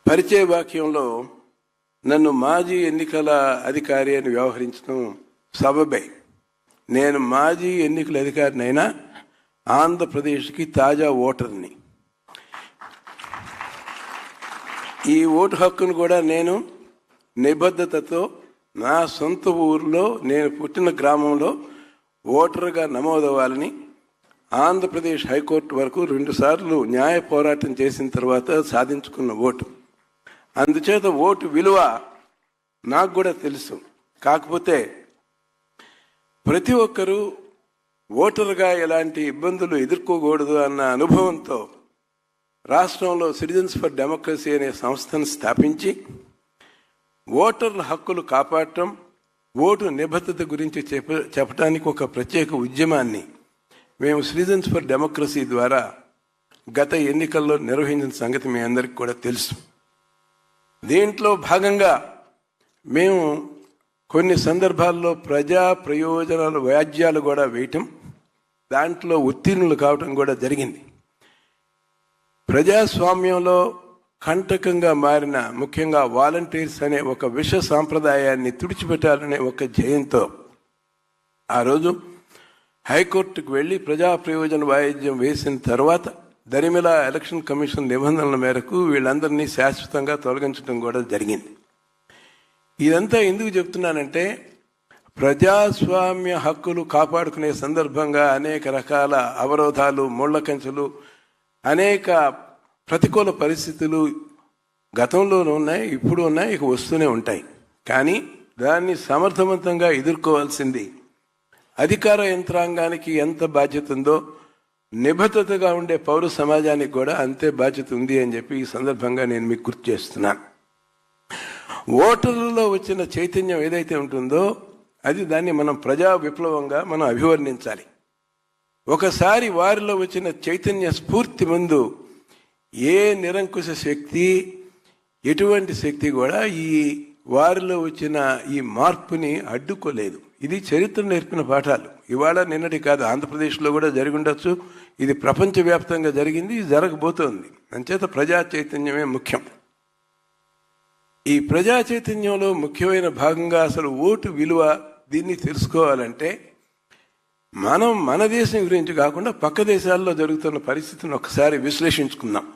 పరిచయ వాక్యంలో నన్ను మాజీ ఎన్నికల అధికారి అని వ్యవహరించడం సబబే. నేను మాజీ ఎన్నికల అధికారినైనా ఆంధ్రప్రదేశ్కి తాజా ఓటర్ని. ఈ ఓటు హక్కును కూడా నేను నిబద్ధతతో నా సొంత ఊరిలో నేను పుట్టిన గ్రామంలో ఓటరుగా నమోదవ్వాలని ఆంధ్రప్రదేశ్ హైకోర్టు వరకు 2 సార్లు న్యాయ పోరాటం చేసిన తర్వాత సాధించుకున్న ఓటు. అందుచేత ఓటు విలువ నాకు కూడా తెలుసు. కాకపోతే ప్రతి ఒక్కరూ ఓటరుగా ఎలాంటి ఇబ్బందులు ఎదుర్కోకూడదు అన్న అనుభవంతో రాష్ట్రంలో సిటిజన్స్ ఫర్ డెమోక్రసీ అనే సంస్థను స్థాపించి ఓటర్ల హక్కులు కాపాడటం, ఓటు నిబద్ధత గురించి చెప్పడానికి ఒక ప్రత్యేక ఉద్యమాన్ని మేము సిటిజన్స్ ఫర్ డెమోక్రసీ ద్వారా గత ఎన్నికల్లో నిర్వహించిన సంగతి మీ అందరికీ కూడా తెలుసు. దీంట్లో భాగంగా మేము కొన్ని సందర్భాల్లో ప్రజా ప్రయోజనాల వ్యాజ్యాలు కూడా వేయటం, దాంట్లో ఉత్తీర్ణులు కావటం కూడా జరిగింది. ప్రజాస్వామ్యంలో కంటకంగా మారిన ముఖ్యంగా వాలంటీర్స్ అనే ఒక విష సాంప్రదాయాన్ని తుడిచిపెట్టాలనే ఒక ధ్యేయంతో ఆ రోజు హైకోర్టుకు వెళ్ళి ప్రజా ప్రయోజన వాయిద్యం వేసిన తర్వాత దరిమిలా ఎలక్షన్ కమిషన్ నిబంధనల మేరకు వీళ్ళందరినీ శాశ్వతంగా తొలగించడం కూడా జరిగింది. ఇదంతా ఎందుకు చెప్తున్నానంటే, ప్రజాస్వామ్య హక్కులు కాపాడుకునే సందర్భంగా అనేక రకాల అవరోధాలు, ముళ్ళ కంచెలు, అనేక ప్రతికూల పరిస్థితులు గతంలోనూ ఉన్నాయి, ఇప్పుడు ఉన్నాయి, ఇక వస్తూనే ఉంటాయి. కానీ దాన్ని సమర్థవంతంగా ఎదుర్కోవాల్సింది అధికార యంత్రాంగానికి ఎంత బాధ్యత ఉందో నిబద్ధతగా ఉండే పౌర సమాజానికి కూడా అంతే బాధ్యత ఉంది అని చెప్పి ఈ సందర్భంగా నేను మీకు గుర్తు చేస్తున్నాను. ఓటర్లలో వచ్చిన చైతన్యం ఏదైతే ఉంటుందో దాన్ని మనం ప్రజా విప్లవంగా మనం అభివర్ణించాలి. ఒకసారి వారిలో వచ్చిన చైతన్య స్ఫూర్తి ముందు ఏ నిరంకుశ శక్తి, ఎటువంటి శక్తి కూడా ఈ వారిలో వచ్చిన ఈ మార్పుని అడ్డుకోలేదు. ఇది చరిత్ర నేర్పిన పాఠాలు. ఇవాళ నిన్నటి కాదు, ఆంధ్రప్రదేశ్లో కూడా జరిగి ఉండొచ్చు. ఇది ప్రపంచవ్యాప్తంగా జరిగింది, ఇది జరగబోతోంది. అంచేత ప్రజా చైతన్యమే ముఖ్యం. ఈ ప్రజా చైతన్యంలో ముఖ్యమైన భాగంగా అసలు ఓటు విలువ దీన్ని తెలుసుకోవాలంటే మనం మన దేశం గురించి కాకుండా పక్క దేశాల్లో జరుగుతున్న పరిస్థితిని ఒకసారి విశ్లేషించుకుందాం.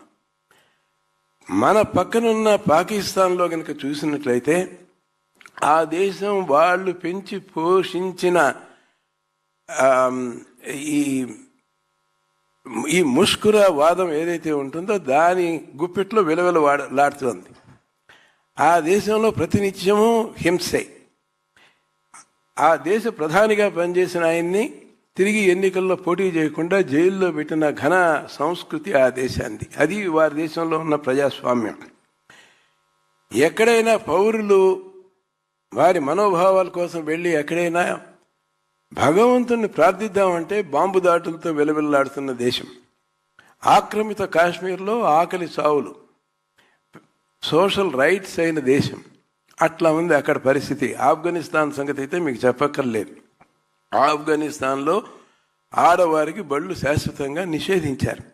మన పక్కనున్న పాకిస్తాన్లో కనుక చూసినట్లయితే ఆ దేశం వాళ్ళు పెంచి పోషించిన ఈ ముష్కుర వాదం ఏదైతే ఉంటుందో దాని గుప్పిట్లో విలవిలలాడుతోంది. ఆ దేశంలో ప్రతినిత్యము హింసే. ఆ దేశ ప్రధానిగా పనిచేసిన ఆయన్ని తిరిగి ఎన్నికల్లో పోటీ చేయకుండా జైల్లో పెట్టిన ఘన సంస్కృతి ఆ దేశాన్ని. అది వారి దేశంలో ఉన్న ప్రజాస్వామ్యం. ఎక్కడైనా పౌరులు వారి మనోభావాల కోసం వెళ్ళి ఎక్కడైనా భగవంతుని ప్రార్థిద్దామంటే బాంబు దాడులతో విలవిల్లాడుతున్న దేశం. ఆక్రమిత కాశ్మీర్లో ఆకలి చావులు, సోషల్ రైట్స్ అయిన దేశం. అట్లా ఉంది అక్కడ పరిస్థితి. ఆఫ్ఘనిస్తాన్ సంగతి అయితే మీకు చెప్పక్కర్లేదు. ఆఫ్ఘనిస్తాన్లో ఆడవారికి బళ్ళు శాశ్వతంగా నిషేధించారు.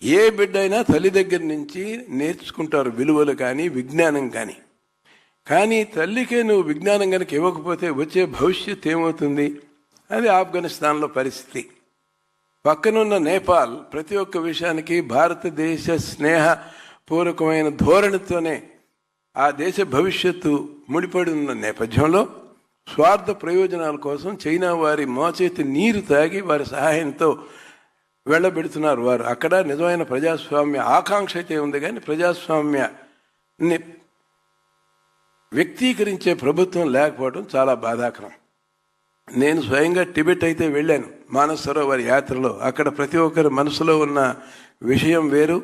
ఏ బిడ్డ అయినా తల్లి దగ్గర నుంచి నేర్చుకుంటారు విలువలు కానీ విజ్ఞానం కానీ. కానీ తల్లికే నువ్వు విజ్ఞానం కనుక ఇవ్వకపోతే వచ్చే భవిష్యత్ ఏమవుతుంది? అది ఆఫ్ఘనిస్తాన్లో పరిస్థితి. పక్కనున్న నేపాల్ ప్రతి ఒక్క విషయానికి భారతదేశ స్నేహపూర్వకమైన ధోరణితోనే ఆ దేశ భవిష్యత్తు ముడిపడి ఉన్న నేపథ్యంలో స్వార్థ ప్రయోజనాల కోసం చైనా వారి మోచేతి నీరు తాగి వారి సహాయంతో వెళ్ళబెడుతున్నారు వారు. అక్కడ నిజమైన ప్రజాస్వామ్య ఆకాంక్ష అయితే ఉంది, కానీ ప్రజాస్వామ్యాన్ని వ్యక్తీకరించే ప్రభుత్వం లేకపోవడం చాలా బాధాకరం. నేను స్వయంగా టిబెట్ అయితే వెళ్ళాను మానస సరోవర్ యాత్రలో. అక్కడ ప్రతి ఒక్కరి మనసులో ఉన్న విషయం వేరు.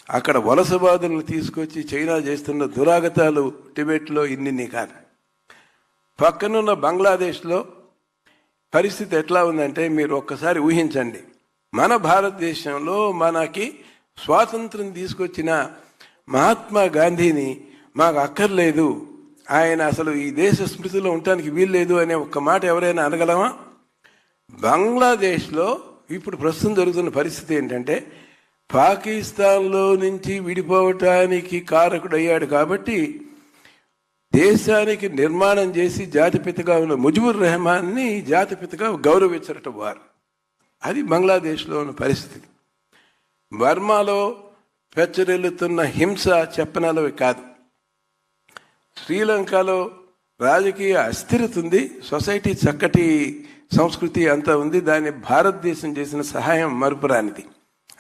అక్కడ వలసవాదులను తీసుకొచ్చి చైనా చేస్తున్న దురాగతాలు టిబెట్లో ఇన్ని కాదు. పక్కనున్న బంగ్లాదేశ్లో పరిస్థితి ఎట్లా ఉందంటే మీరు ఒక్కసారి ఊహించండి. మన భారతదేశంలో మనకి స్వాతంత్రం తీసుకొచ్చిన మహాత్మా గాంధీని మాకు అక్కర్లేదు, ఆయన అసలు ఈ దేశ స్మృతిలో ఉండటానికి వీల్లేదు అనే ఒక్క మాట ఎవరైనా అనగలమా? బంగ్లాదేశ్లో ఇప్పుడు ప్రస్తుతం జరుగుతున్న పరిస్థితి ఏంటంటే పాకిస్తాన్లో నుంచి విడిపోవటానికి కారకుడయ్యాడు. కాబట్టి దేశానికి నిర్మాణం చేసి జాతిపితగా ఉన్న ముజిబుర్ రెహమాన్ని జాతిపితగా గౌరవించరట వారు. అది బంగ్లాదేశ్లో ఉన్న పరిస్థితి. బర్మాలో పెచ్చరిల్లుతున్న హింస చెప్పనలవి కాదు. శ్రీలంకలో రాజకీయ అస్థిరత ఉంది, సొసైటీ చక్కటి సంస్కృతి అంతా ఉంది. దాన్ని భారతదేశం చేసిన సహాయం మరుపురానిది.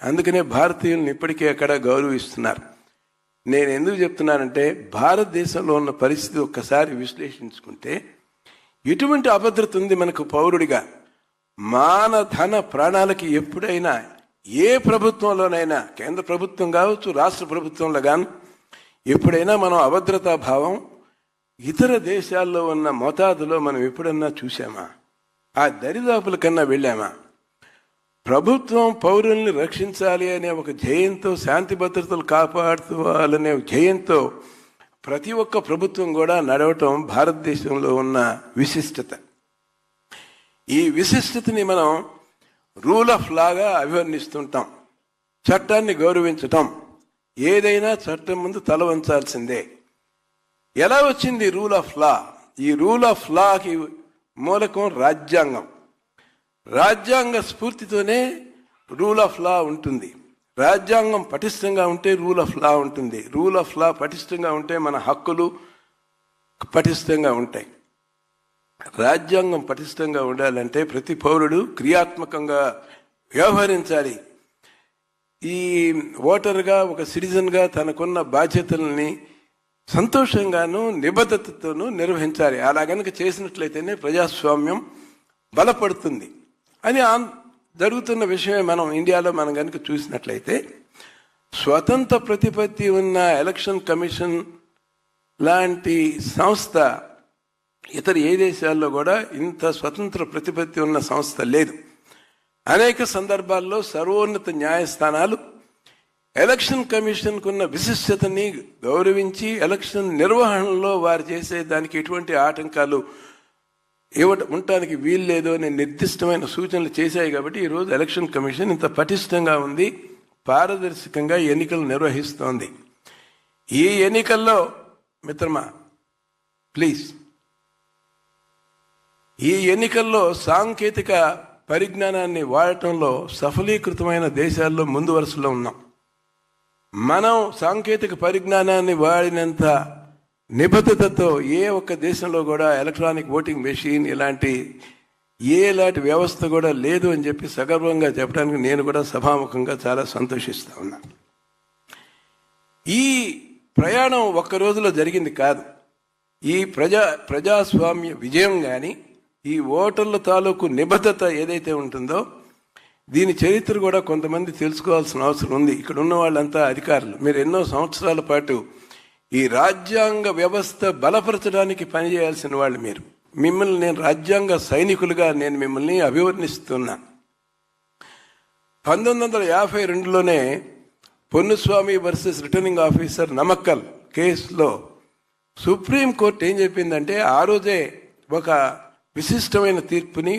అందుకనే భారతీయులను ఇప్పటికీ అక్కడ గౌరవిస్తున్నారు. నేను ఎందుకు చెప్తున్నానంటే, భారతదేశంలో ఉన్న పరిస్థితి ఒక్కసారి విశ్లేషించుకుంటే ఎటువంటి అభద్రత ఉంది మనకు పౌరుడిగా. మానధన ప్రాణాలకి ఎప్పుడైనా ఏ ప్రభుత్వంలోనైనా, కేంద్ర ప్రభుత్వం కావచ్చు, రాష్ట్ర ప్రభుత్వంలో కానీ, ఎప్పుడైనా మనం అభద్రతా భావం ఇతర దేశాల్లో ఉన్న మోతాదులో మనం ఎప్పుడన్నా చూసామా? ఆ దరిదాపుల కన్నా వెళ్ళామా? ప్రభుత్వం పౌరుల్ని రక్షించాలి అనే ఒక ధ్యేయంతో, శాంతి భద్రతలు కాపాడుకోవాలనే ధ్యేయంతో ప్రతి ఒక్క ప్రభుత్వం కూడా నడవటం భారతదేశంలో ఉన్న విశిష్టత. ఈ విశిష్టతని మనం రూల్ ఆఫ్ లాగా అభివర్ణిస్తుంటాం. చట్టాన్ని గౌరవించటం, ఏదైనా చట్టం ముందు తల వంచాల్సిందే. ఎలా వచ్చింది రూల్ ఆఫ్ లా? ఈ రూల్ ఆఫ్ లాకి మూలకం రాజ్యాంగం. రాజ్యాంగ స్ఫూర్తితోనే రూల్ ఆఫ్ లా ఉంటుంది. రాజ్యాంగం పటిష్టంగా ఉంటే రూల్ ఆఫ్ లా ఉంటుంది. రూల్ ఆఫ్ లా పటిష్టంగా ఉంటే మన హక్కులు పటిష్టంగా ఉంటాయి. రాజ్యాంగం పటిష్టంగా ఉండాలంటే ప్రతి పౌరుడు క్రియాత్మకంగా వ్యవహరించాలి. ఈ ఓటర్గా, ఒక సిటిజన్గా తనకున్న బాధ్యతల్ని సంతోషంగాను నిబద్ధతతోనూ నిర్వహించాలి. అలా గనక చేసినట్లయితేనే ప్రజాస్వామ్యం బలపడుతుంది అని జరుగుతున్న విషయమే. మనం ఇండియాలో మనం కనుక చూసినట్లయితే స్వతంత్ర ప్రతిపత్తి ఉన్న ఎలక్షన్ కమిషన్ లాంటి సంస్థ ఇతర ఏ దేశాల్లో కూడా ఇంత స్వతంత్ర ప్రతిపత్తి ఉన్న సంస్థ లేదు. అనేక సందర్భాల్లో సర్వోన్నత న్యాయస్థానాలు ఎలక్షన్ కమిషన్కు ఉన్న విశిష్టతని గౌరవించి ఎలక్షన్ నిర్వహణలో వారు చేసే దానికి ఎటువంటి ఆటంకాలు ఉండటానికి వీల్లేదు అనే నిర్దిష్టమైన సూచనలు చేశాయి. కాబట్టి ఈరోజు ఎలక్షన్ కమిషన్ ఇంత పటిష్టంగా ఉంది, పారదర్శకంగా ఎన్నికలు నిర్వహిస్తోంది. ఈ ఎన్నికల్లో మిత్రమా ప్లీజ్, ఈ ఎన్నికల్లో సాంకేతిక పరిజ్ఞానాన్ని వాడటంలో సఫలీకృతమైన దేశాల్లో ముందు వరుసలో ఉన్నాం. మనం సాంకేతిక పరిజ్ఞానాన్ని వాడినంత నిబద్ధతతో ఏ ఒక్క దేశంలో కూడా ఎలక్ట్రానిక్ ఓటింగ్ మెషిన్ ఇలాంటి వ్యవస్థ కూడా లేదు అని చెప్పి సగర్వంగా చెప్పడానికి నేను కూడా సభాముఖంగా చాలా సంతోషిస్తా ఉన్నా. ఈ ప్రయాణం ఒక్క రోజులో జరిగింది కాదు. ఈ ప్రజాస్వామ్య విజయం కానీ, ఈ ఓటర్ల తాలూకు నిబద్ధత ఏదైతే ఉంటుందో, దీని చరిత్ర కూడా కొంతమంది తెలుసుకోవాల్సిన అవసరం ఉంది. ఇక్కడ ఉన్న వాళ్ళంతా అధికారులు. మీరు ఎన్నో సంవత్సరాల పాటు ఈ రాజ్యాంగ వ్యవస్థ బలపరచడానికి పనిచేయాల్సిన వాళ్ళు మీరు. మిమ్మల్ని నేను రాజ్యాంగ సైనికులుగా నేను మిమ్మల్ని అభివర్ణిస్తున్నా. 1952లోనే Ponnuswamy versus returning officer Namakkal కేసులో సుప్రీంకోర్టు ఏం చెప్పిందంటే, ఆ రోజే ఒక విశిష్టమైన తీర్పుని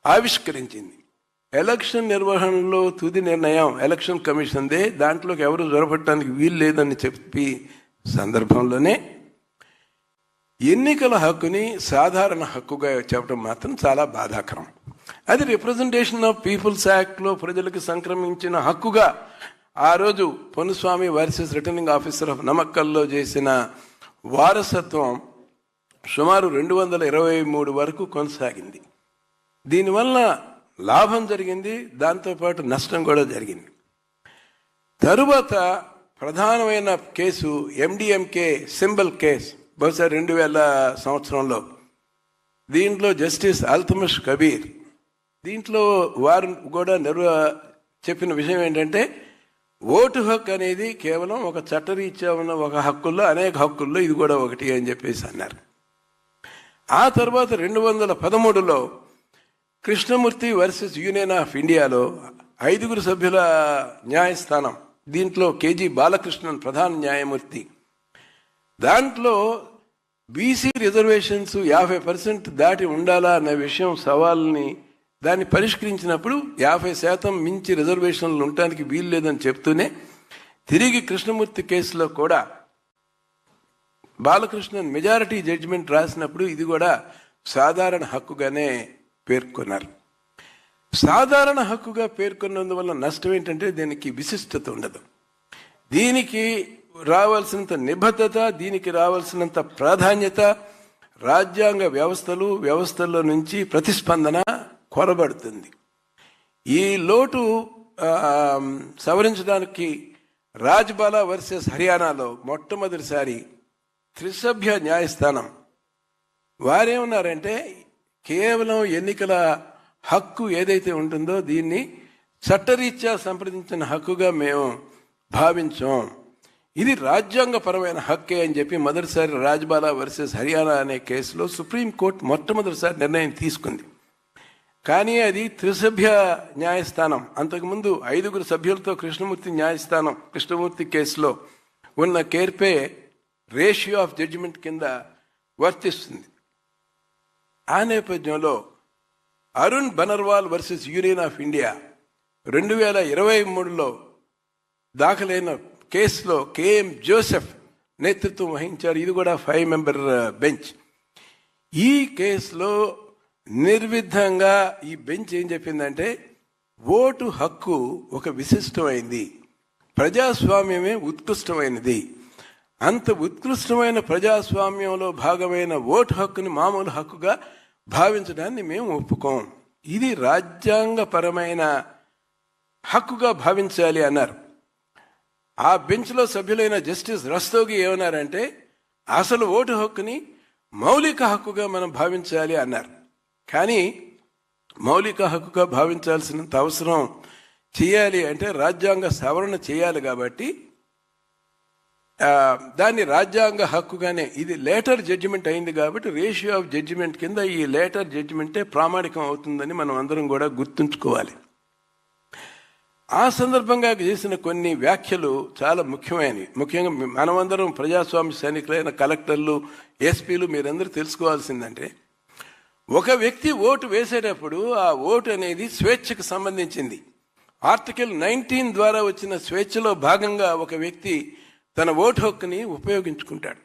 ఆవిష్కరించింది. ఎలక్షన్ నిర్వహణలో తుది నిర్ణయం ఎలక్షన్ కమిషన్దే, దాంట్లోకి ఎవరు జొరపట్టడానికి వీలు లేదని చెప్పి సందర్భంలోనే ఎన్నికల హక్కుని సాధారణ హక్కుగా చెప్పడం మాత్రం చాలా బాధాకరం. అది రిప్రజెంటేషన్ ఆఫ్ పీపుల్స్ యాక్ట్లో ప్రజలకు సంక్రమించిన హక్కుగా ఆ రోజు Ponnuswamy versus returning officer of నమక్కల్లో చేసిన వారసత్వం సుమారు 223 వరకు కొనసాగింది. దీనివల్ల లాభం జరిగింది, దాంతోపాటు నష్టం కూడా జరిగింది. తరువాత ప్రధానమైన కేసు ఎండిఎంకే సింబల్ కేసు, బహుశా 2000 సంవత్సరంలో. దీంట్లో జస్టిస్ అల్తమష్ కబీర్, దీంట్లో వారు కూడా చెప్పిన విషయం ఏంటంటే, ఓటు హక్కు అనేది కేవలం ఒక చట్టరీత్యా ఉన్న ఒక హక్కుల్లో అనేక హక్కుల్లో ఇది కూడా ఒకటి అని చెప్పేసి అన్నారు. ఆ తర్వాత 2013లో కృష్ణమూర్తి వర్సెస్ యూనియన్ ఆఫ్ ఇండియాలో 5 సభ్యుల న్యాయస్థానం, దీంట్లో కేజీ బాలకృష్ణన్ ప్రధాన న్యాయమూర్తి. దాంట్లో బీసీ రిజర్వేషన్స్ 50% దాటి ఉండాలా అన్న విషయం సవాల్ని దాన్ని పరిష్కరించినప్పుడు 50% మించి రిజర్వేషన్లు ఉండటానికి వీలు లేదని చెప్తూనే తిరిగి కృష్ణమూర్తి కేసులో కూడా బాలకృష్ణన్ మెజారిటీ జడ్జిమెంట్ రాసినప్పుడు ఇది కూడా సాధారణ హక్కుగానే పేర్కొన్నారు. సాధారణ హక్కుగా పేర్కొన్నందువల్ల నష్టం ఏంటంటే దీనికి విశిష్టత ఉండదు. దీనికి రావాల్సినంత నిబద్ధత, దీనికి రావాల్సినంత ప్రాధాన్యత రాజ్యాంగ వ్యవస్థల్లో నుంచి ప్రతిస్పందన కొరబడుతుంది. ఈ లోటు సవరించడానికి రాజ్బాలా వర్సెస్ హర్యానాలో మొట్టమొదటిసారి త్రిసభ్య న్యాయస్థానం వారేమన్నారంటే కేవలం ఎన్నికల హక్కు ఏదైతే ఉంటుందో దీన్ని చట్టరీత్యా సంప్రదించిన హక్కుగా మేము భావించాం, ఇది రాజ్యాంగపరమైన హక్కే అని చెప్పి మొదటిసారి రాజ్బాలా వర్సెస్ హర్యానా అనే కేసులో సుప్రీంకోర్టు మొట్టమొదటిసారి నిర్ణయం తీసుకుంది. కానీ అది త్రిసభ్య న్యాయస్థానం. అంతకుముందు 5 సభ్యులతో కృష్ణమూర్తి కేసులో ఉన్న కేర్పే రేషియో ఆఫ్ జడ్జిమెంట్ కింద వర్తిస్తుంది. ఆ నేపథ్యంలో Arun Banarwal versus union of India 2023లో దాఖలైన కేసులో కేఎం జోసెఫ్ నేతృత్వం వహించారు. ఇది కూడా 5 మెంబర్ బెంచ్. ఈ కేసులో నిర్విధంగా ఈ బెంచ్ ఏం చెప్పిందంటే ఓటు హక్కు ఒక విశిష్టమైంది, ప్రజాస్వామ్యమే ఉత్కృష్టమైనది. అంత ఉత్కృష్టమైన ప్రజాస్వామ్యంలో భాగమైన ఓటు హక్కుని మామూలు హక్కుగా భావించడాన్ని మేము ఒప్పుకోం, ఇది రాజ్యాంగపరమైన హక్కుగా భావించాలి అన్నారు. ఆ బెంచ్లో సభ్యులైన జస్టిస్ రస్తోగి ఏమన్నారంటే అసలు ఓటు హక్కుని మౌలిక హక్కుగా మనం భావించాలి అన్నారు. కానీ మౌలిక హక్కుగా భావించాల్సినంత అవసరం చేయాలి అంటే రాజ్యాంగ సవరణ చేయాలి కాబట్టి దాన్ని రాజ్యాంగ హక్కుగానే, ఇది లేటర్ జడ్జిమెంట్ అయింది కాబట్టి రేషియో ఆఫ్ జడ్జిమెంట్ కింద ఈ లేటర్ జడ్జిమెంటే ప్రామాణికం అవుతుందని మనం అందరం కూడా గుర్తుంచుకోవాలి. ఆ సందర్భంగా చేసిన కొన్ని వ్యాఖ్యలు చాలా ముఖ్యమైనవి. ముఖ్యంగా మనమందరం ప్రజాస్వామ్య సైనికులైన కలెక్టర్లు, ఎస్పీలు మీరందరూ తెలుసుకోవాల్సిందంటే ఒక వ్యక్తి ఓటు వేసేటప్పుడు ఆ ఓటు అనేది స్వేచ్ఛకు సంబంధించింది. ఆర్టికల్ 19 ద్వారా వచ్చిన స్వేచ్ఛలో భాగంగా ఒక వ్యక్తి తన ఓటు హక్కుని ఉపయోగించుకుంటాడు.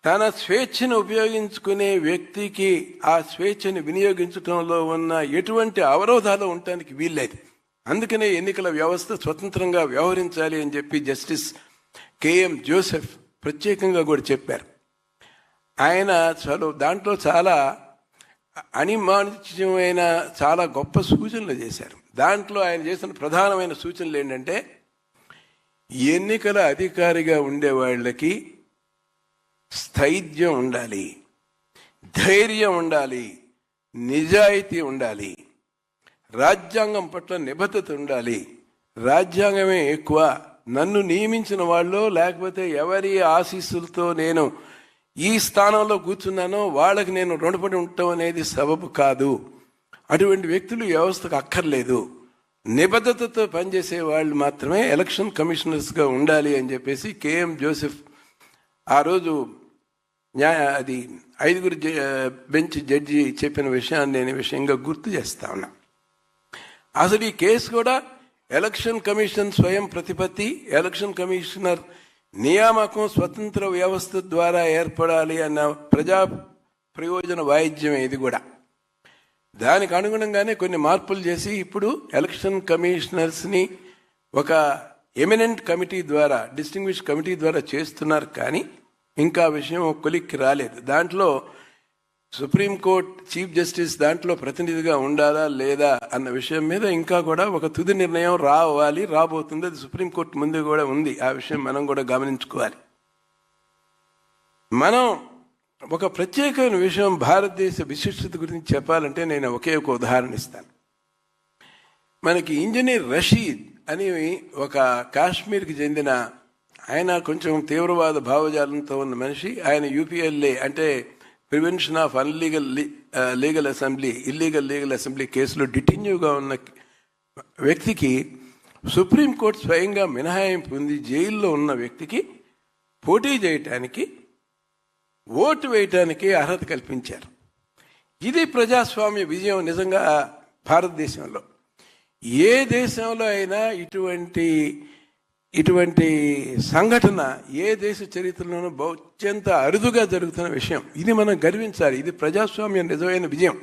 తన స్వేచ్ఛను ఉపయోగించుకునే వ్యక్తికి ఆ స్వేచ్ఛను వినియోగించడంలో ఉన్న ఎటువంటి అవరోధాలు ఉండటానికి వీల్లేదు. అందుకనే ఎన్నికల వ్యవస్థ స్వతంత్రంగా వ్యవహరించాలి అని చెప్పి జస్టిస్ కేఎం జోసెఫ్ ప్రత్యేకంగా కూడా చెప్పారు. ఆయన దాంట్లో చాలా అనిమానితమైన చాలా గొప్ప సూచనలు చేశారు. దాంట్లో ఆయన చేసిన ప్రధానమైన సూచనలు ఏంటంటే ఎన్నికల అధికారిగా ఉండే వాళ్ళకి స్థైర్యం ఉండాలి, ధైర్యం ఉండాలి, నిజాయితీ ఉండాలి, రాజ్యాంగం పట్ల నిబద్ధత ఉండాలి. రాజ్యాంగమే ఎక్కువ, నన్ను నియమించిన వాళ్ళు లేకపోతే ఎవరి ఆశీస్సులతో నేను ఈ స్థానంలో కూర్చున్నానో వాళ్ళకి నేను రుణపడి ఉండటం అనేది సబబు కాదు. అటువంటి వ్యక్తులు వ్యవస్థకు అక్కర్లేదు. నిబద్ధతతో పనిచేసే వాళ్ళు మాత్రమే ఎలక్షన్ కమిషనర్స్గా ఉండాలి అని చెప్పేసి కేఎం జోసెఫ్ ఆ రోజు అది 5 బెంచ్ జడ్జి చెప్పిన విషయాన్ని నేను విషయంగా గుర్తు చేస్తా ఉన్నా. అసలు ఈ కేసు కూడా ఎలక్షన్ కమిషన్ స్వయం ప్రతిపత్తి, ఎలక్షన్ కమిషనర్ నియామకం స్వతంత్ర వ్యవస్థ ద్వారా ఏర్పడాలి అన్న ప్రజా ప్రయోజన వాయిద్యమే ఇది కూడా. దానికి అనుగుణంగానే కొన్ని మార్పులు చేసి ఇప్పుడు ఎలక్షన్ కమిషనర్స్ని ఒక ఎమినెంట్ కమిటీ ద్వారా, డిస్టింగ్విష్ కమిటీ ద్వారా చేస్తున్నారు. కానీ ఇంకా విషయం కొలిక్కి రాలేదు. దాంట్లో సుప్రీంకోర్టు చీఫ్ జస్టిస్ దాంట్లో ప్రతినిధిగా ఉండాలా లేదా అన్న విషయం మీద ఇంకా కూడా ఒక తుది నిర్ణయం రాబోతుంది. అది సుప్రీంకోర్టు ముందు కూడా ఉంది. ఆ విషయం మనం కూడా గమనించుకోవాలి. మనం ఒక ప్రత్యేకమైన విషయం భారతదేశ విశిష్టత గురించి చెప్పాలంటే నేను ఒకే ఒక ఉదాహరణ ఇస్తాను. మనకి ఇంజనీర్ రషీద్ అని ఒక కాశ్మీర్కి చెందిన ఆయన కొంచెం తీవ్రవాద భావజాలంతో ఉన్న మనిషి. ఆయన యూపీఎల్ఏ అంటే ప్రివెన్షన్ ఆఫ్ ఇల్లీగల్ అసెంబ్లీ కేసులో డిటెన్యూగా ఉన్న వ్యక్తికి సుప్రీంకోర్టు స్వయంగా మినహాయింపు ఉంది. జైల్లో ఉన్న వ్యక్తికి పోటీ చేయటానికి, ఓటు వేయటానికి అర్హత కల్పించారు. ఇది ప్రజాస్వామ్య విజయం నిజంగా భారతదేశంలో. ఏ దేశంలో అయినా ఇటువంటి సంఘటన ఏ దేశ చరిత్రలోనూ అత్యంత అరుదుగా జరుగుతున్న విషయం. ఇది మనం గర్వించాలి. ఇది ప్రజాస్వామ్యం నిజమైన విజయం.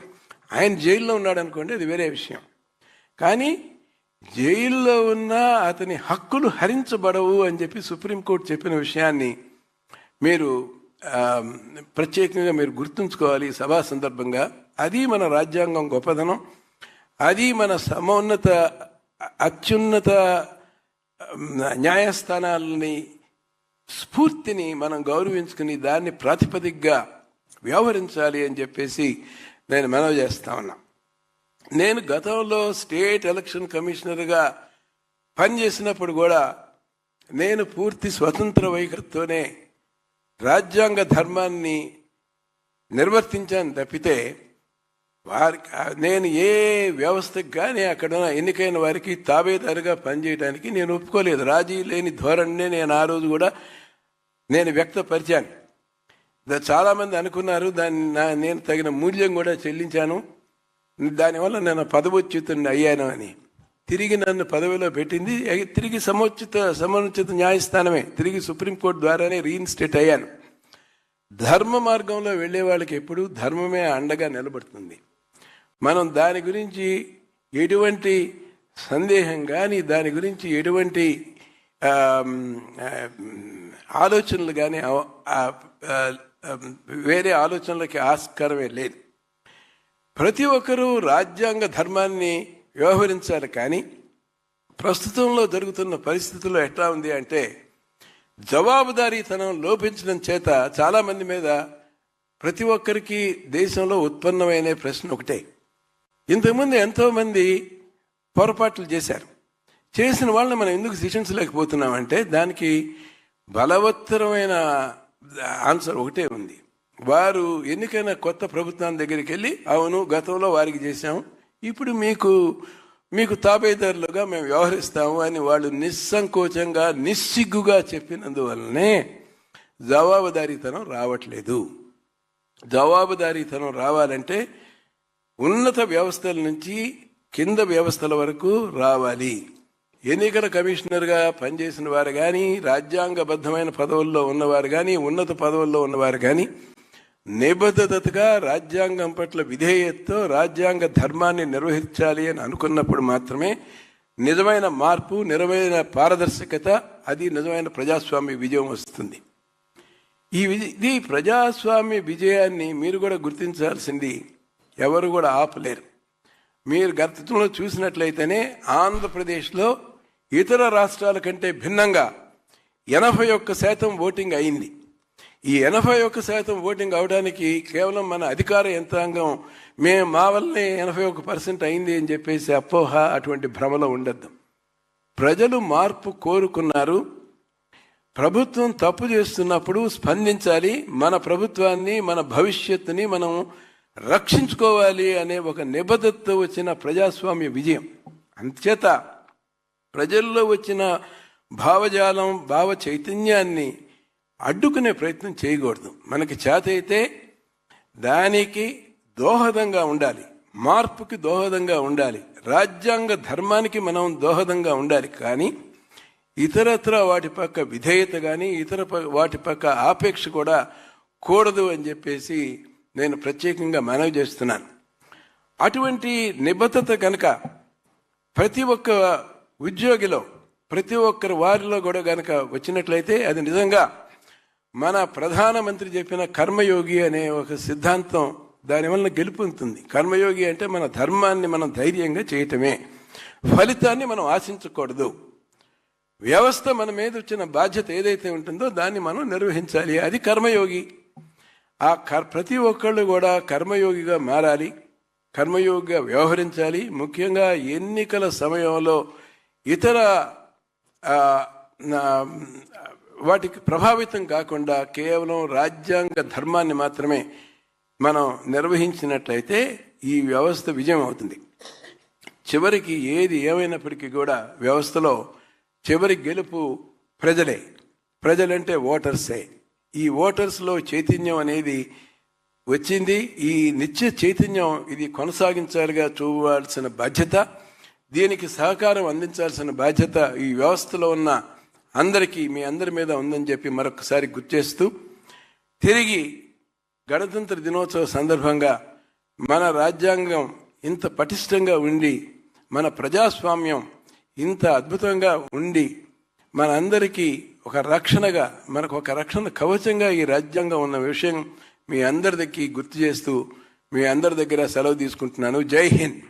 ఆయన జైల్లో ఉన్నాడు అనుకోండి, అది వేరే విషయం. కానీ జైల్లో ఉన్న అతని హక్కులు హరించబడవు అని చెప్పి సుప్రీంకోర్టు చెప్పిన విషయాన్ని మీరు ప్రత్యేకంగా మీరు గుర్తుంచుకోవాలి సభా సందర్భంగా. అది మన రాజ్యాంగం గొప్పదనం. అది మన సమోన్నత అత్యున్నత న్యాయస్థానాలని స్ఫూర్తిని మనం గౌరవించుకుని దాన్ని ప్రాతిపదికగా వ్యవహరించాలి అని చెప్పేసి నేను మనవి చేస్తా ఉన్నా. నేను గతంలో స్టేట్ ఎలక్షన్ కమిషనర్గా పనిచేసినప్పుడు కూడా నేను పూర్తి స్వతంత్ర వైఖరితోనే రాజ్యాంగ ధర్మాన్ని నిర్వర్తించాను తప్పితే నేను ఏ వ్యవస్థకు కానీ అక్కడ ఎన్నికైన వారికి తాబేదారుగా పనిచేయడానికి నేను ఒప్పుకోలేదు. రాజీ లేని ధోరణిని నేను ఆ రోజు కూడా నేను వ్యక్తపరిచాను. చాలామంది అనుకున్నారు నేను తగిన మూల్యం కూడా చెల్లించాను, దానివల్ల నేను పదవోచ్యుతుని అయ్యాను అని. తిరిగి నన్ను పదవిలో పెట్టింది తిరిగి సముచిత న్యాయస్థానమే, తిరిగి సుప్రీంకోర్టు ద్వారానే రీఇన్స్టేట్ అయ్యాను. ధర్మ మార్గంలో వెళ్ళే వాళ్ళకి ఎప్పుడూ ధర్మమే అండగా నిలబడుతుంది. మనం దాని గురించి ఎటువంటి సందేహం కానీ దాని గురించి ఎటువంటి ఆలోచనలు కానీ వేరే ఆలోచనలకి ఆస్కారమే లేదు. ప్రతి ఒక్కరూ రాజ్యాంగ ధర్మాన్ని వ్యవహరించాలి. కానీ ప్రస్తుతంలో జరుగుతున్న పరిస్థితుల్లో ఎట్లా ఉంది అంటే జవాబుదారీతనం లోపించడం చేత చాలామంది మీద ప్రతి ఒక్కరికి దేశంలో ఉత్పన్నమైన ప్రశ్న ఒకటే. ఇంతకుముందు ఎంతోమంది పొరపాట్లు చేసిన వాళ్ళని మనం ఎందుకు శిక్షించలేకపోతున్నామంటే దానికి బలవత్తరమైన ఆన్సర్ ఒకటే ఉంది. వారు ఎన్నికైన కొత్త ప్రభుత్వం దగ్గరికి వెళ్ళి అవును గతంలో వారికి చేశాము, ఇప్పుడు మీకు తాబేదారులుగా మేము వ్యవహరిస్తాము అని వాళ్ళు నిస్సంకోచంగా నిస్సిగ్గుగా చెప్పినందువల్లనే జవాబుదారీతనం రావట్లేదు. జవాబుదారీతనం రావాలంటే ఉన్నత వ్యవస్థల నుంచి కింద వ్యవస్థల వరకు రావాలి. ఎన్నికల కమిషనర్గా పనిచేసిన వారు కానీ రాజ్యాంగబద్ధమైన పదవుల్లో ఉన్నవారు కానీ ఉన్నత పదవుల్లో ఉన్నవారు కానీ నిబద్ధతగా రాజ్యాంగం పట్ల విధేయతతో రాజ్యాంగ ధర్మాన్ని నిర్వహించాలి అని అనుకున్నప్పుడు మాత్రమే నిజమైన మార్పు, నిజమైన పారదర్శకత, అది నిజమైన ప్రజాస్వామ్య విజయం వస్తుంది. ఇది ప్రజాస్వామ్య విజయాన్ని మీరు కూడా గుర్తించాల్సింది. ఎవరు కూడా ఆపలేరు. మీరు గతంలో చూసినట్లయితేనే ఆంధ్రప్రదేశ్లో ఇతర రాష్ట్రాల కంటే భిన్నంగా 81% ఓటింగ్ అయింది. ఈ 81% ఓటింగ్ అవడానికి కేవలం మన అధికార యంత్రాంగం మా వల్లనే 81% అయింది అని చెప్పేసి అపోహ, అటువంటి భ్రమలో ఉండద్దు. ప్రజలు మార్పు కోరుకున్నారు. ప్రభుత్వం తప్పు చేస్తున్నప్పుడు స్పందించాలి. మన ప్రభుత్వాన్ని, మన భవిష్యత్తుని మనం రక్షించుకోవాలి అనే ఒక నిబద్ధతతో వచ్చిన ప్రజాస్వామ్య విజయం. అంచేత ప్రజల్లో వచ్చిన భావజాలం, భావ చైతన్యాన్ని అడ్డుకునే ప్రయత్నం చేయకూడదు. మనకి చేత అయితే దానికి దోహదంగా ఉండాలి, మార్పుకి దోహదంగా ఉండాలి, రాజ్యాంగ ధర్మానికి మనం దోహదంగా ఉండాలి. కానీ ఇతరత్ర వాటి పక్క విధేయత కానీ వాటి పక్క ఆపేక్ష కూడా కూడదు అని చెప్పేసి నేను ప్రత్యేకంగా మనవి చేస్తున్నాను. అటువంటి నిబద్ధత కనుక ప్రతి ఒక్క ఉద్యోగిలో, ప్రతి ఒక్కరి వారిలో కూడా కనుక వచ్చినట్లయితే అది నిజంగా మన ప్రధానమంత్రి చెప్పిన కర్మయోగి అనే ఒక సిద్ధాంతం దానివల్ల గెలుపొందుతుంది. కర్మయోగి అంటే మన ధర్మాన్ని మనం ధైర్యంగా చేయటమే, ఫలితాన్ని మనం ఆశించకూడదు. వ్యవస్థ మన మీద వచ్చిన బాధ్యత ఏదైతే ఉంటుందో దాన్ని మనం నిర్వహించాలి, అది కర్మయోగి. ప్రతి ఒక్కళ్ళు కూడా కర్మయోగిగా మారాలి, కర్మయోగిగా వ్యవహరించాలి. ముఖ్యంగా ఎన్నికల సమయంలో ఇతర వాటికి ప్రభావితం కాకుండా కేవలం రాజ్యాంగ ధర్మాన్ని మాత్రమే మనం నిర్వహించినట్లయితే ఈ వ్యవస్థ విజయం అవుతుంది. చివరికి ఏది ఏమైనప్పటికీ కూడా వ్యవస్థలో చివరి గెలుపు ప్రజలే. ప్రజలంటే ఓటర్సే. ఈ ఓటర్స్లో చైతన్యం అనేది వచ్చింది. ఈ నిత్య చైతన్యం ఇది కొనసాగించాలిగా చూడాల్సిన బాధ్యత, దీనికి సహకారం అందించాల్సిన బాధ్యత ఈ వ్యవస్థలో ఉన్న అందరికీ, మీ అందరి మీద ఉందని చెప్పి మరొకసారి గుర్తు చేస్తూ, తిరిగి గణతంత్ర దినోత్సవ సందర్భంగా మన రాజ్యాంగం ఇంత పటిష్టంగా ఉండి, మన ప్రజాస్వామ్యం ఇంత అద్భుతంగా ఉండి, మనందరికీ ఒక రక్షణగా, మనకు ఒక రక్షణ కవచంగా ఈ రాజ్యాంగం ఉన్న విషయం మీ అందరి దగ్గర గుర్తు చేస్తూ మీ అందరి దగ్గర సెలవు తీసుకుంటున్నాను. జై హింద్.